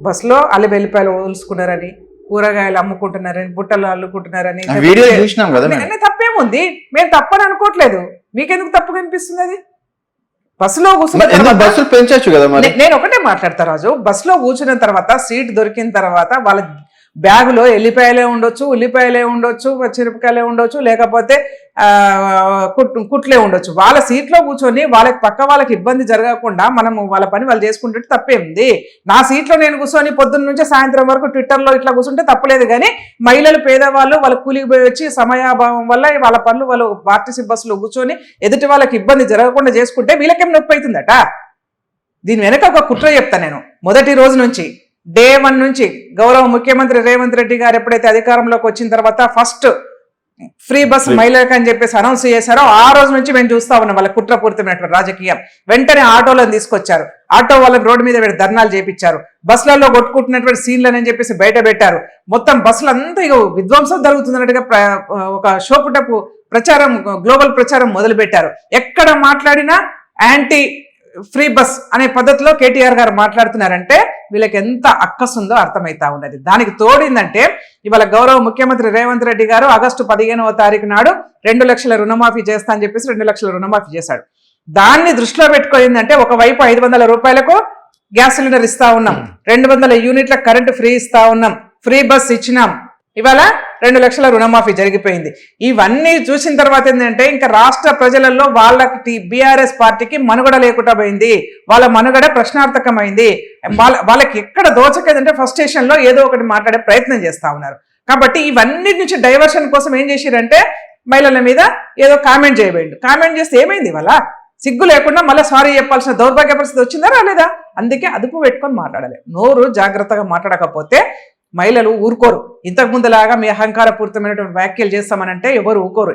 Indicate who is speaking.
Speaker 1: బస్సులో అల్లి వెల్లిపాయలు వదులుసుకున్నారని, కూరగాయలు అమ్ముకుంటున్నారని, బుట్టలు అల్లుకుంటున్నారని తప్పేముంది? మేము తప్పని అనుకోవట్లేదు. మీకెందుకు తప్పు కనిపిస్తుంది? అది బస్సులో కూర్చున్న
Speaker 2: బస్సులు పెంచచ్చు కదా.
Speaker 1: నేను ఒకటే మాట్లాడతా రాజు, బస్సులో కూర్చున్న తర్వాత సీట్ దొరికిన తర్వాత వాళ్ళ బ్యాగులో ఎల్లిపాయలే ఉండొచ్చు, ఉల్లిపాయలే ఉండొచ్చు, మిరపకాయలే ఉండొచ్చు, లేకపోతే కుట్లే ఉండొచ్చు. వాళ్ళ సీట్లో కూర్చొని వాళ్ళకి పక్క వాళ్ళకి ఇబ్బంది జరగకుండా మనము వాళ్ళ పని వాళ్ళు చేసుకుంటే తప్పేంది? నా సీట్లో నేను కూర్చొని పొద్దున్న నుంచి సాయంత్రం వరకు ట్విట్టర్లో ఇట్లా కూర్చుంటే తప్పలేదు. కానీ మహిళలు, పేదవాళ్ళు వాళ్ళ కూలికి పోయి వచ్చి సమయాభావం వల్ల వాళ్ళ పనులు వాళ్ళు ఆర్టీసీ బస్సులో కూర్చొని ఎదుటి వాళ్ళకి ఇబ్బంది జరగకుండా చేసుకుంటే వీళ్ళకేం నొప్పి అవుతుందట. దీని వెనక ఒక కుట్ర చెప్తాను నేను. మొదటి రోజు నుంచి, డే 1 నుంచి గౌరవ ముఖ్యమంత్రి రేవంత్ రెడ్డి గారు ఎప్పుడైతే అధికారంలోకి వచ్చిన తర్వాత ఫస్ట్ ఫ్రీ బస్ మహిళలకు అని చెప్పేసి అనౌన్స్ చేశారో ఆ రోజు నుంచి మేము చూస్తా ఉన్నాం వాళ్ళ కుట్రపూరితమైనటువంటి రాజకీయం. వెంటనే ఆటోలను తీసుకొచ్చారు, ఆటో వాళ్ళని రోడ్డు మీద ధర్నాలు చేపించారు, బస్సులలో కొట్టుకుంటున్నటువంటి సీన్లని అని చెప్పేసి బయట పెట్టారు. మొత్తం బస్సులు అంతా ఇక విధ్వంసం జరుగుతున్నట్టుగా ఒక షోపుటపు ప్రచారం, గ్లోబల్ ప్రచారం మొదలు పెట్టారు. ఎక్కడ మాట్లాడినా యాంటీ ఫ్రీ బస్ అనే పద్ధతిలో కేటీఆర్ గారు మాట్లాడుతున్నారంటే వీళ్ళకి ఎంత అక్కసుందో అర్థమైతా ఉన్నది. దానికి తోడిందంటే ఇవాళ గౌరవ ముఖ్యమంత్రి రేవంత్ రెడ్డి గారు ఆగస్టు 15వ తారీఖు నాడు 2 లక్షల రుణమాఫీ చేస్తా అని చెప్పేసి 2 లక్షల రుణమాఫీ చేశాడు. దాన్ని దృష్టిలో పెట్టుకోయిందంటే ఒకవైపు 500 రూపాయలకు గ్యాస్ సిలిండర్ ఇస్తా ఉన్నాం, 200 యూనిట్ల కరెంటు ఫ్రీ ఇస్తా ఉన్నాం, ఫ్రీ బస్ ఇచ్చినాం, ఇవాళ 2 లక్షల రుణమాఫీ జరిగిపోయింది. ఇవన్నీ చూసిన తర్వాత ఏంటంటే ఇంకా రాష్ట్ర ప్రజలలో వాళ్ళకి బీఆర్ఎస్ పార్టీకి మనుగడ లేకుండా పోయింది, వాళ్ళ మనుగడ ప్రశ్నార్థకమైంది. వాళ్ళకి ఎక్కడ దోచకేదంటే ఫస్ట్ స్టేషన్లో ఏదో ఒకటి మాట్లాడే ప్రయత్నం చేస్తా ఉన్నారు. కాబట్టి ఇవన్నీ నుంచి డైవర్షన్ కోసం ఏం చేసిరంటే మహిళల మీద ఏదో కామెంట్ చేయబోయిండు. కామెంట్ చేస్తే ఏమైంది? వాళ్ళ సిగ్గు లేకుండా మళ్ళీ సారీ చెప్పాల్సిన దౌర్భాగ్య పరిస్థితి వచ్చిందా రాలేదా? అందుకే అదుపు పెట్టుకొని మాట్లాడాలి. నోరు జాగ్రత్తగా మాట్లాడకపోతే మహిళలు ఊరుకోరు. ఇంతకు ముందులాగా మీ అహంకారపూరితమైనటువంటి వ్యాఖ్యలు చేస్తామనంటే ఎవరు ఊరుకోరు.